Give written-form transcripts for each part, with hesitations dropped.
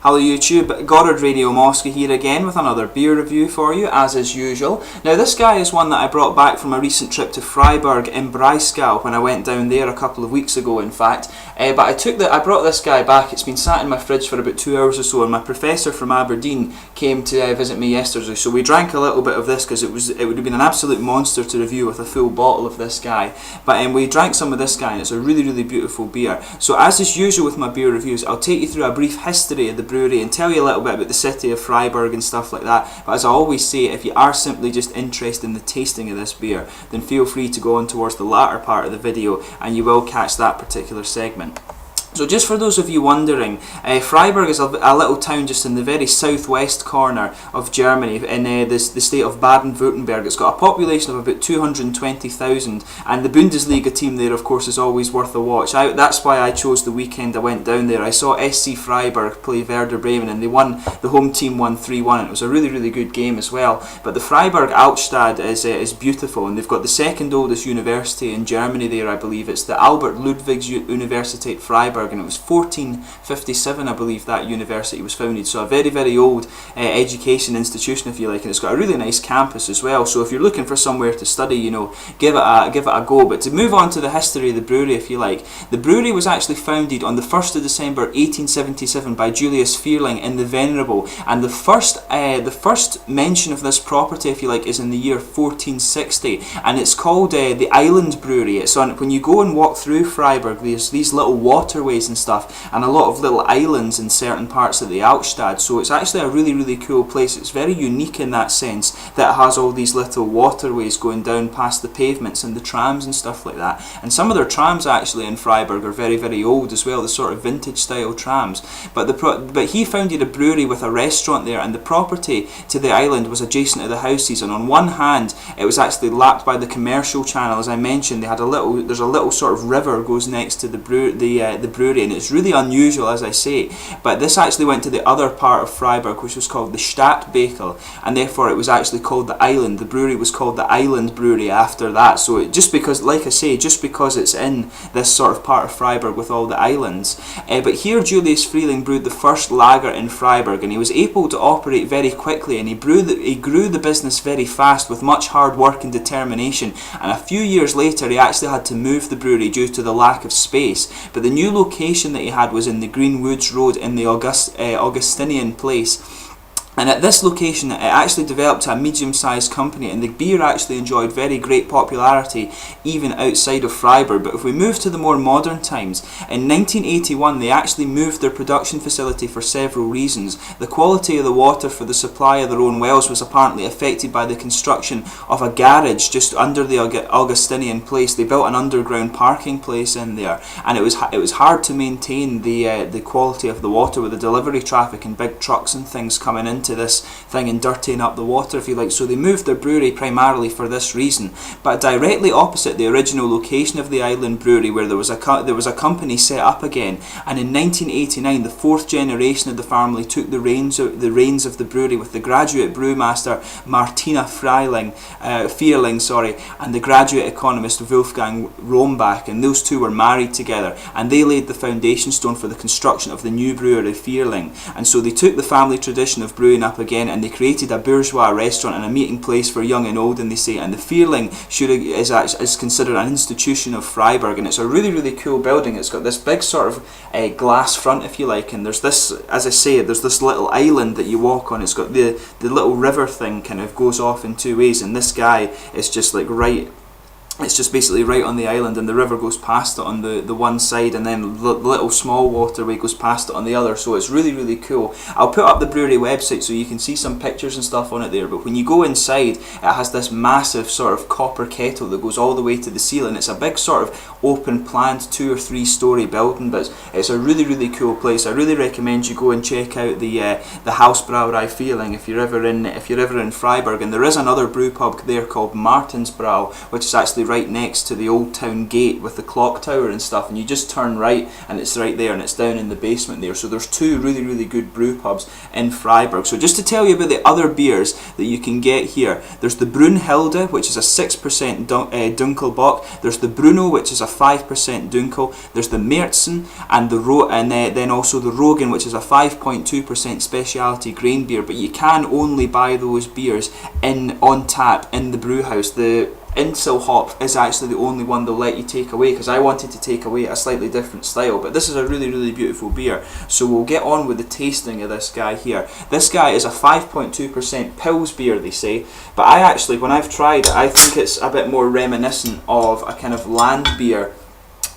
Hello YouTube, Goddard Radio Moscow here again with another beer review for you, as is usual. Now this guy is one that I brought back from a recent trip to Freiburg in Breisgau when I went down there a couple of weeks ago in fact. But I brought this guy back. It's been sat in my fridge for about 2 hours or so, and my professor from Aberdeen came to visit me yesterday, so we drank a little bit of this because it would have been an absolute monster to review with a full bottle of this guy. But we drank some of this guy and it's a really beautiful beer. So as is usual with my beer reviews, I'll take you through a brief history of the brewery and tell you a little bit about the city of Freiburg and stuff like that. But as I always say, if you are simply just interested in the tasting of this beer, then feel free to go on towards the latter part of the video and you will catch that particular segment. So just for those of you wondering, Freiburg is a little town just in the very southwest corner of Germany, in the state of Baden-Württemberg. It's got a population of about 220,000, and the Bundesliga team there, of course, is always worth a watch. That's why I chose the weekend I went down there. I saw SC Freiburg play Werder Bremen, and the home team won 3-1, and it was a really good game as well. But the Freiburg Altstadt is beautiful, and they've got the second oldest university in Germany there, I believe. It's the Albert Ludwigs Universität Freiburg, and it was 1457, I believe, that university was founded. So a very old education institution, if you like, and it's got a really nice campus as well. So if you're looking for somewhere to study, you know, give it a go. But to move on to the history of the brewery, if you like, the brewery was actually founded on the 1st of December 1877 by Julius Feierling in the Venerable, and the first mention of this property, if you like, is in the year 1460, and it's called the Island Brewery. It's on, when you go and walk through Freiburg, there's these little waterways and stuff, and a lot of little islands in certain parts of the Altstadt. So it's actually a really cool place. It's very unique in that sense that it has all these little waterways going down past the pavements and the trams and stuff like that. And some of their trams actually in Freiburg are very old as well, the sort of vintage style trams. But he founded a brewery with a restaurant there, and the property to the island was adjacent to the houses, and on one hand it was actually lapped by the commercial channel. As I mentioned, there's a little sort of river goes next to the brewery, and it's really unusual, as I say. But this actually went to the other part of Freiburg, which was called the Stadtbekel, and therefore it was actually called the Island. The brewery was called the Island Brewery after that. So just because, like I say, just because it's in this sort of part of Freiburg with all the islands. But here Julius Feierling brewed the first lager in Freiburg, and he was able to operate very quickly, and he grew the business very fast with much hard work and determination. And a few years later he actually had to move the brewery due to the lack of space. But the new location that he had was in the Green Woods Road in the Augustinian Place. And at this location it actually developed a medium-sized company, and the beer actually enjoyed very great popularity even outside of Freiburg. But if we move to the more modern times, in 1981 they actually moved their production facility for several reasons. The quality of the water for the supply of their own wells was apparently affected by the construction of a garage just under the Augustinian Place. They built an underground parking place in there, and it was hard to maintain the quality of the water with the delivery traffic and big trucks and things coming into this thing and dirtying up the water, if you like. So they moved their brewery primarily for this reason. But directly opposite the original location of the Island Brewery, where there was a company set up again, and in 1989 the fourth generation of the family took the reins of the brewery with the graduate brewmaster Martina Feierling, and the graduate economist Wolfgang Rombach, and those two were married together, and they laid the foundation stone for the construction of the new brewery Feierling. And so they took the family tradition of brewing up again, and they created a bourgeois restaurant and a meeting place for young and old, and they say, and the Feierling is considered an institution of Freiburg, and it's a really cool building. It's got this big sort of glass front, if you like, and there's this, as I say, there's this little island that you walk on. It's got the little river thing kind of goes off in two ways, and this guy is just like it's just basically right on the island, and the river goes past it on the one side, and then the little small waterway goes past it on the other. So it's really cool. I'll put up the brewery website so you can see some pictures and stuff on it there. But when you go inside, it has this massive sort of copper kettle that goes all the way to the ceiling. It's a big sort of open planned 2 or 3 story building, but it's a really cool place. I really recommend you go and check out the Hausbrauerei Feierling if you're ever in Freiburg. And there is another brew pub there called Martinsbrau, which is actually right next to the Old Town Gate with the clock tower and stuff, and you just turn right and it's right there, and it's down in the basement there. So there's two really good brew pubs in Freiburg. So just to tell you about the other beers that you can get here, there's the Brunhilde, which is a 6% Dunkelbock. There's the Bruno, which is a 5% Dunkel. There's the Märzen and then also the Rogen, which is a 5.2% specialty grain beer. But you can only buy those beers on tap in the brew house. The Inselhopf is actually the only one they'll let you take away, because I wanted to take away a slightly different style. But this is a really beautiful beer, so we'll get on with the tasting of this guy here. This guy is a 5.2% Pils beer, they say, but I actually, when I've tried it, I think it's a bit more reminiscent of a kind of land beer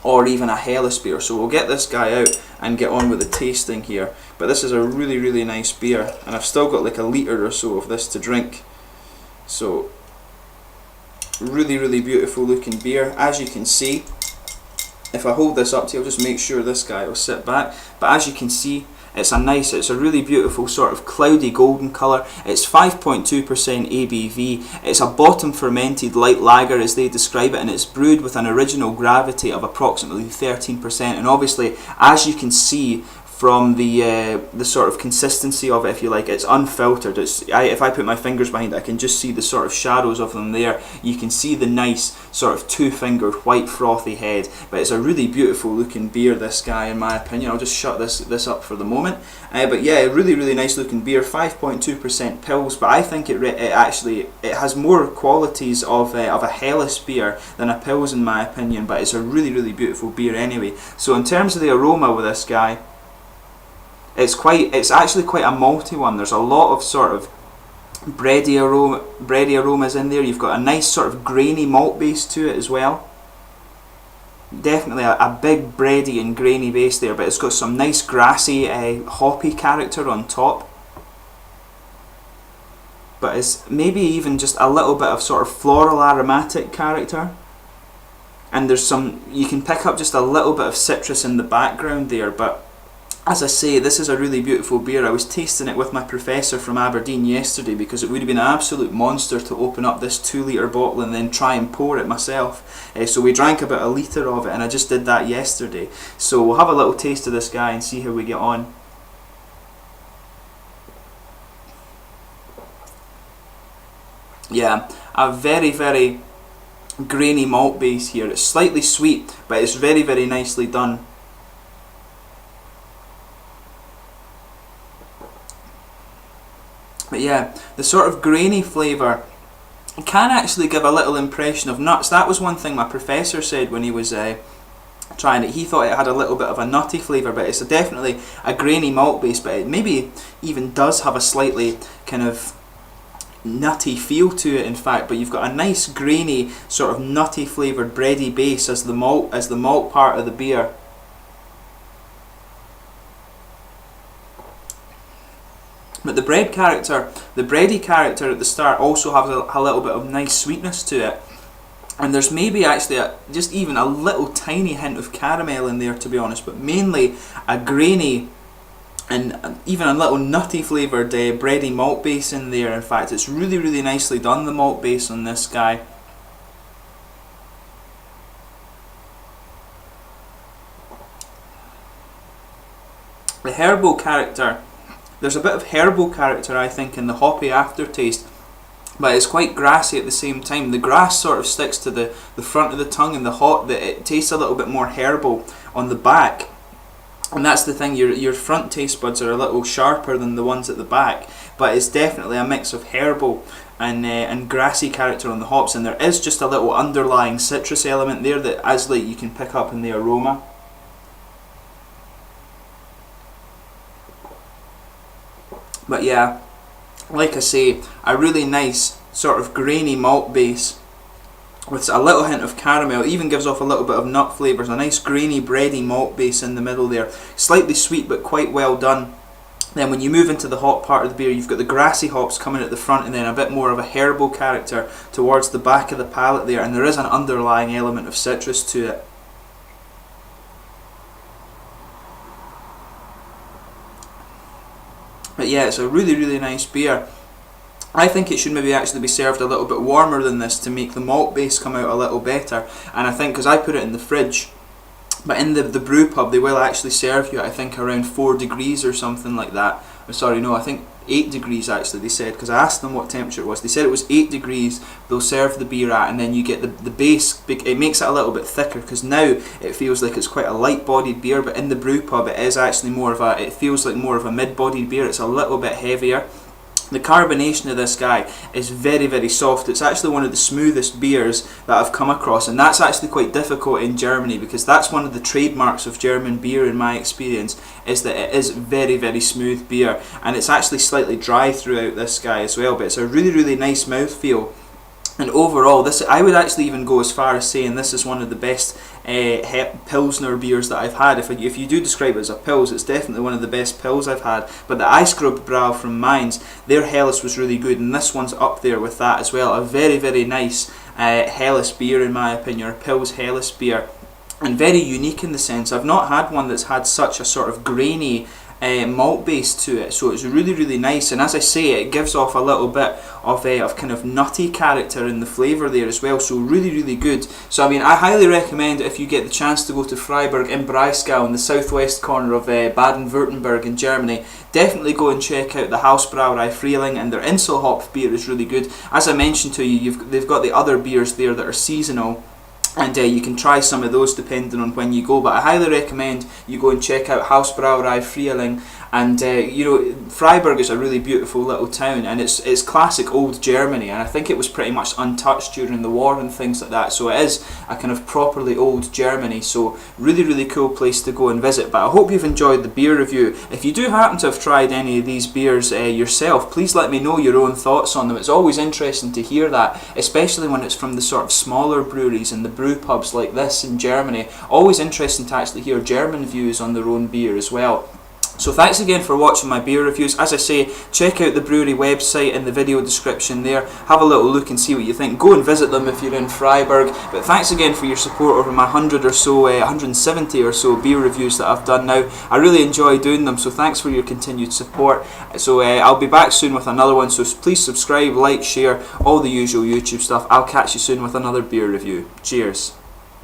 or even a Helles beer. So we'll get this guy out and get on with the tasting here. But this is a really nice beer, and I've still got like a litre or so of this to drink. So really beautiful looking beer. As you can see, if I hold this up to you, I'll just make sure this guy will sit back. But as you can see, it's a really beautiful sort of cloudy golden colour. It's 5.2% ABV. It's a bottom fermented light lager, as they describe it, and it's brewed with an original gravity of approximately 13%. And obviously, as you can see from the sort of consistency of it, if you like, it's unfiltered. If I put my fingers behind it, I can just see the sort of shadows of them there. You can see the nice sort of two-fingered white frothy head. But it's a really beautiful looking beer, this guy, in my opinion. I'll just shut this up for the moment. But yeah, really nice looking beer, 5.2% Pils. But I think it has more qualities of a Helles beer than a Pils, in my opinion. But it's a really beautiful beer anyway. So in terms of the aroma with this guy, it's actually quite a malty one. There's a lot of sort of bready aromas in there. You've got a nice sort of grainy malt base to it as well. Definitely a big bready and grainy base there, but it's got some nice grassy, hoppy character on top. But it's maybe even just a little bit of sort of floral aromatic character. And you can pick up just a little bit of citrus in the background there, but as I say, this is a really beautiful beer. I was tasting it with my professor from Aberdeen yesterday, because it would have been an absolute monster to open up this 2-litre bottle and then try and pour it myself. So we drank about a litre of it, and I just did that yesterday. So we'll have a little taste of this guy and see how we get on. Yeah, a very grainy malt base here. It's slightly sweet, but it's very nicely done. But yeah, the sort of grainy flavour can actually give a little impression of nuts. That was one thing my professor said when he was trying it. He thought it had a little bit of a nutty flavour, but it's definitely a grainy malt base, but it maybe even does have a slightly kind of nutty feel to it, in fact. But you've got a nice grainy sort of nutty flavoured bready base as the malt part of the beer. But the bready character at the start also has a little bit of nice sweetness to it. And there's maybe actually just even a little tiny hint of caramel in there, to be honest, but mainly a grainy and even a little nutty flavoured bready malt base in there. In fact, it's really nicely done, the malt base on this guy. The herbal character, there's a bit of herbal character, I think, in the hoppy aftertaste, but it's quite grassy at the same time. The grass sort of sticks to the front of the tongue, and it tastes a little bit more herbal on the back. And that's the thing, your front taste buds are a little sharper than the ones at the back, but it's definitely a mix of herbal and grassy character on the hops, and there is just a little underlying citrus element there that you can pick up in the aroma. But yeah, like I say, a really nice sort of grainy malt base with a little hint of caramel. It even gives off a little bit of nut flavours. A nice grainy bready malt base in the middle there. Slightly sweet but quite well done. Then when you move into the hop part of the beer, you've got the grassy hops coming at the front, and then a bit more of a herbal character towards the back of the palate there, and there is an underlying element of citrus to it. But yeah, it's a really nice beer. I think it should maybe actually be served a little bit warmer than this to make the malt base come out a little better. And I think, because I put it in the fridge, but in the brew pub they will actually serve you, I think, around 4 degrees or something like that. Oh, sorry, no, I think 8 degrees actually, they said, because I asked them what temperature it was. They said it was 8 degrees they'll serve the beer at, and then you get the base. It makes it a little bit thicker, because now it feels like it's quite a light bodied beer, but in the brew pub it is actually more of a, it feels like more of a mid bodied beer. It's a little bit heavier. The carbonation of this guy is very, very soft. It's actually one of the smoothest beers that I've come across, and that's actually quite difficult in Germany, because that's one of the trademarks of German beer in my experience, is that it is very, very smooth beer, and it's actually slightly dry throughout this guy as well, but it's a really, really nice mouthfeel. And overall, this, I would actually even go as far as saying this is one of the best Pilsner beers that I've had. If you do describe it as a Pils, it's definitely one of the best Pils I've had. But the Eisgrubbrau from Mainz, their Helles was really good, and this one's up there with that as well. A very, very nice Helles beer in my opinion, or Pils Helles beer. And very unique in the sense, I've not had one that's had such a sort of grainy malt base to it, so it's really, really nice. And as I say, it gives off a little bit of kind of nutty character in the flavour there as well, so really, really good. So I mean, I highly recommend, if you get the chance to go to Freiburg in Breisgau in the southwest corner of Baden-Württemberg in Germany, definitely go and check out the Hausbrauerei Feierling, and their Inselhopf beer is really good. As I mentioned to you, they've got the other beers there that are seasonal, and you can try some of those depending on when you go, but I highly recommend you go and check out Hausbrauerei Feierling. And you know, Freiburg is a really beautiful little town, and it's classic old Germany, and I think it was pretty much untouched during the war and things like that, so it is a kind of properly old Germany, so really, really cool place to go and visit. But I hope you've enjoyed the beer review. If you do happen to have tried any of these beers yourself, please let me know your own thoughts on them. It's always interesting to hear that, especially when it's from the sort of smaller breweries and the brew pubs like this in Germany. Always interesting to actually hear German views on their own beer as well. So thanks again for watching my beer reviews. As I say, check out the brewery website in the video description there. Have a little look and see what you think. Go and visit them if you're in Freiburg. But thanks again for your support over my 170 or so beer reviews that I've done now. I really enjoy doing them, so thanks for your continued support. So I'll be back soon with another one, so please subscribe, like, share, all the usual YouTube stuff. I'll catch you soon with another beer review. Cheers.